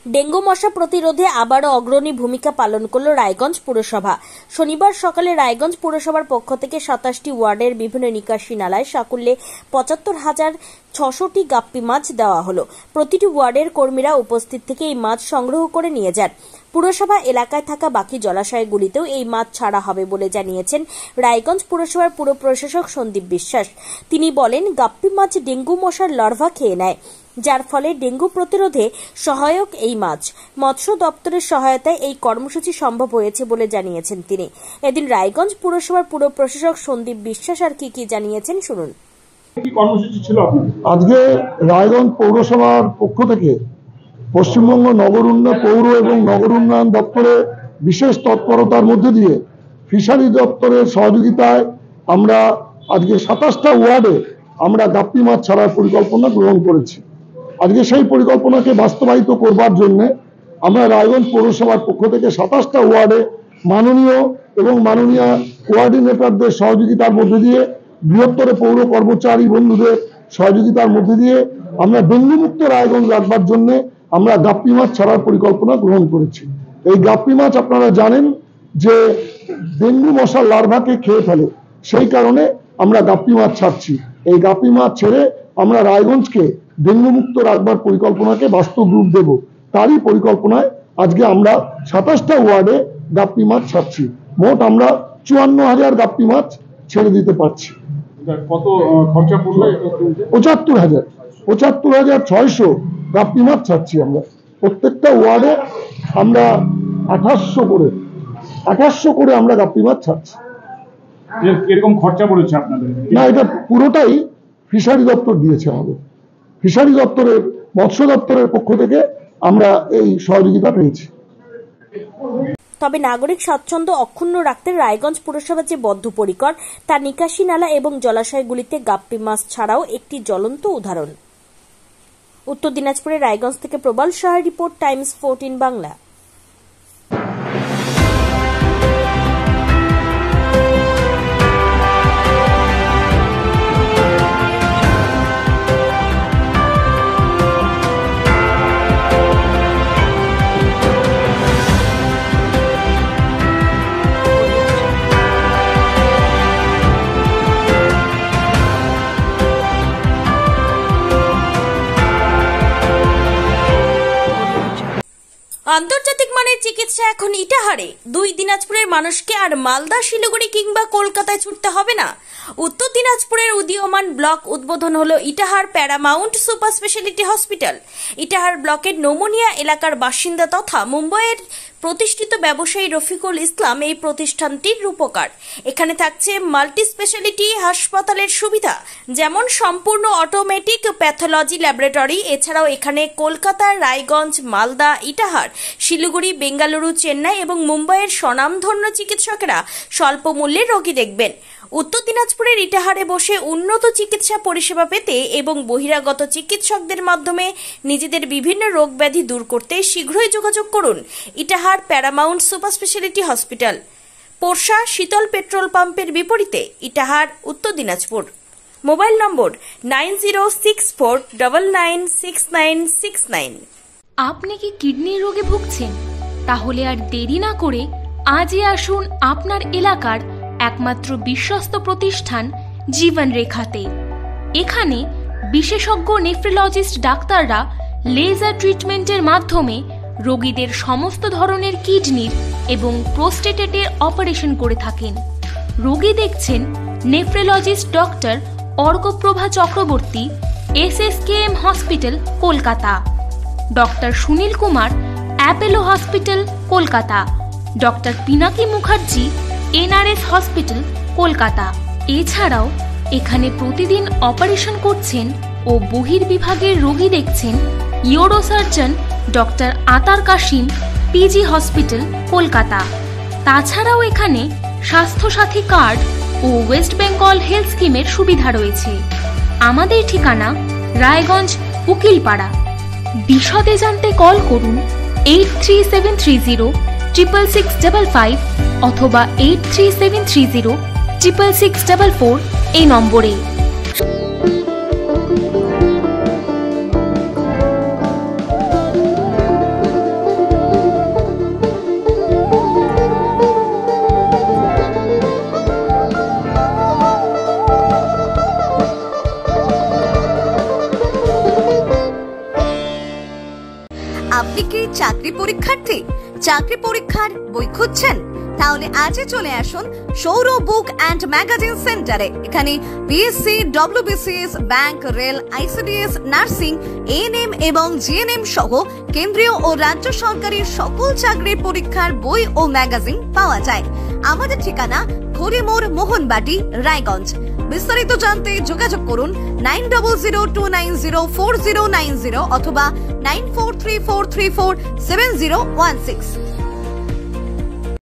Dengue মশা প্রতিরোধে আবারও অগ্রণী ভূমিকা পালন করল রায়গঞ্জ পুরসভা। শনিবার সকালে রায়গঞ্জ পুরসভার পক্ষ থেকে 27টি ওয়ার্ডের বিভিন্ন নিকাশি নালায় সাকুল্যে ৭৫,৬০০টি গাপ্পি মাছ দেওয়া হলো। প্রতিটি ওয়ার্ডের কর্মীরা উপস্থিত থেকে এই মাছ সংগ্রহ করে নিয়ে যান। পুরসভা এলাকায় থাকা বাকি জলাশয়গুলিতেও এই মাছ ছাড়া হবে বলে জানিয়েছেন রায়গঞ্জ পুরসভার পুর প্রশাসক সন্দীপ বিশ্বাস। তিনি বলেন, গাপ্পি মাছ ডেঙ্গু মশার লার্ভা খেয়ে নেয়, যার ফলে ডেঙ্গু প্রতিরোধে সহায়ক এই মাছ। মৎস্য দপ্তরের সহায়তায় এই কর্মসূচি সম্ভব হয়েছে বলে জানিয়েছেন তিনি। এদিন রায়গঞ্জ পুরসভার পুর প্রশাসক সন্দীপ বিশ্বাস আর কি জানিয়েছেন শুনুন। আজকে রায়গঞ্জ পৌরসভার পক্ষ থেকে পশ্চিমবঙ্গ নগর উন্নয়ন পৌর এবং নগর উন্নয়ন দপ্তরের বিশেষ তৎপরতার মধ্যে দিয়ে ফিশারি দপ্তরের সহযোগিতায় আমরা আজকে 27টা ওয়ার্ডে আমরা গাপ্পি মাছ ছাড়ার পরিকল্পনা গ্রহণ করেছি। আজকে সেই পরিকল্পনাকে বাস্তবায়িত করবার জন্য আমরা রায়গঞ্জ পৌরসভার পক্ষ থেকে 27টা ওয়ার্ডে মাননীয় এবং মাননীয় কোঅর্ডিনেটরদের সহযোগিতার মধ্যে দিয়ে বৃহত্তর পৌর কর্মচারী বন্ধুদের সহযোগিতার মধ্যে দিয়ে আমরা ডেঙ্গু মুক্ত রায়গঞ্জ রাখবার জন্য আমরা গাপ্পি মাছ ছাড়ার পরিকল্পনা গ্রহণ করেছি। এই গাপ্পি মাছ আপনারা জানেন যে ডেঙ্গু মশার লার্ভাকে খেয়ে ফেলে, সেই কারণে আমরা গাপ্পি মাছ ছাড়ছি। এই গাপ্পি মাছ ছেড়ে আমরা রায়গঞ্জকে ডেঙ্গু মুক্ত রাখবার পরিকল্পনাকে বাস্তব রূপ দেব। তারই পরিকল্পনায় আজকে আমরা 27টা ওয়ার্ডে গাপ্পি মাছ ছাড়ছি। মোট আমরা 54,000 গাপ্পি মাছ ছেড়ে দিতে পারছি। কত খরচা পড়লো? 75,600 গাপ্পি মাছ ছাড়ছি আমরা। প্রত্যেকটা ওয়ার্ডে আমরা 2800 করে আমরা গাপ্পি মাছ ছাড়ছি। এরকম খরচা পড়েছে আপনাদের? না, এটা পুরোটাই ফিশারি দপ্তর দিয়েছে আমাদের। ফিশারি দপ্তরের মৎস্য দপ্তরের পক্ষ থেকে আমরা এই সহযোগিতা পেয়েছি। তবে নাগরিক স্বাচ্ছন্দ্য অক্ষুণ্ণ রাখতে রায়গঞ্জ পুরসভা যে বদ্ধপরিকর, তার নিকাশি নালা এবং জলাশয়গুলিতে গাপ্পি মাছ ছাড়াও একটি জ্বলন্ত উদাহরণ। উত্তর দিনাজপুরের রায়গঞ্জ থেকে প্রবল সাহার রিপোর্ট, টাইমস 14 বাংলা। আন্তর্জাতিক মানের চিকিৎসা এখন ইটাহারে। 2 দিনাজপুরের মানুষকে আর মালদা, শিলিগুড়ি কিংবা কলকাতায় ছুটতে হবে না। উত্তর দিনাজপুরের উদীয়মান ব্লক উদ্বোধন হলো Itahar paramount super speciality hospital. Itahar ব্লকের নোমনিয়া এলাকার বাসিন্দা তথা মুম্বাইয়ের প্রতিষ্ঠিত ব্যবসায়ী রফিকুল ইসলাম এই প্রতিষ্ঠানটির রূপকার। এখানে থাকছে মাল্টি স্পেশালিটি হাসপাতালের সুবিধা, যেমন সম্পূর্ণ অটোমেটিক প্যাথোলজি ল্যাবরেটরি। এছাড়াও এখানে কলকাতা, রায়গঞ্জ, মালদা, ইটাহার, শিলিগুড়ি, বেঙ্গালুরু, চেন্নাই এবং মুম্বাইয়ের স্বনামধন্য চিকিৎসকেরা স্বল্প মূল্যে রোগী দেখবেন। উত্তর দিনাজপুরের ইটাহারে বসে উন্নত চিকিৎসা পরিষেবা পেতে এবং বহিরাগত চিকিৎসকদের মাধ্যমে নিজেদের বিভিন্ন রোগ ব্যাধি দূর করতে শীঘ্রই যোগাযোগ করুন Itahar paramount super speciality hospital, Porsha Sheetal petrol পাম্পের বিপরীতে, ইটাহার, উত্তর দিনাজপুর। মোবাইল নম্বর 9064996969। আপনি কি কিডনি রোগে ভুগছেন? তাহলে আর দেরি না করে আজই আসুন আপনার এলাকার একমাত্র বিশ্বস্ত প্রতিষ্ঠান জীবন রেখাতে। এখানে বিশেষজ্ঞ নেফ্রোলজিস্ট ডাক্তাররা লেজার ট্রিটমেন্টের মাধ্যমে রোগীদের সমস্ত ধরনের কিডনির এবং প্রোস্টেটের অপারেশন করে থাকেন। রোগী দেখছেন nephrologist doctor Arkaprabha Chakraborty, SSKM hospital, Kolkata. Doctor Sunil Kumar, Apollo hospital, Kolkata. Doctor Pinaki Mukherjee, NRS hospital, Kolkata. এছাড়াও এখানে প্রতিদিন অপারেশন করছেন ও বহির্বিভাগের রোগী দেখছেন ইউরোসার্জন ডক্টর আতার কাশিম, PG হসপিটাল, কলকাতা। তাছাড়াও এখানে স্বাস্থ্যসাথী কার্ড ও ওয়েস্ট বেঙ্গল হেলথ স্কিমের সুবিধা রয়েছে। আমাদের ঠিকানা রায়গঞ্জ, উকিলপাড়া। বিশদে জানতে কল করুন 8373066655 অথবা 8373066644 এই নম্বরে। আপনি কি চাকরি পরীক্ষার্থী? চাকরি পরীক্ষার বই খুঁজছেন? তাহলে আজই চলে আসুন সৌর বুক অ্যান্ড ম্যাগাজিন সেন্টারে। এখানে BSc, WBCS, bank, rail, ICDS, nursing, ANM এবং জিএনএম সহ কেন্দ্রীয় ও রাজ্য সরকারের সকল চাকরির পরীক্ষার বই ও ম্যাগাজিন পাওয়া যায়। আমাদের ঠিকানা খড়িমোড়, মোহনবাটি, রায়গঞ্জ। বিস্তারিত জানতে যোগাযোগ করুন 9002904090 অথবা 9434347016।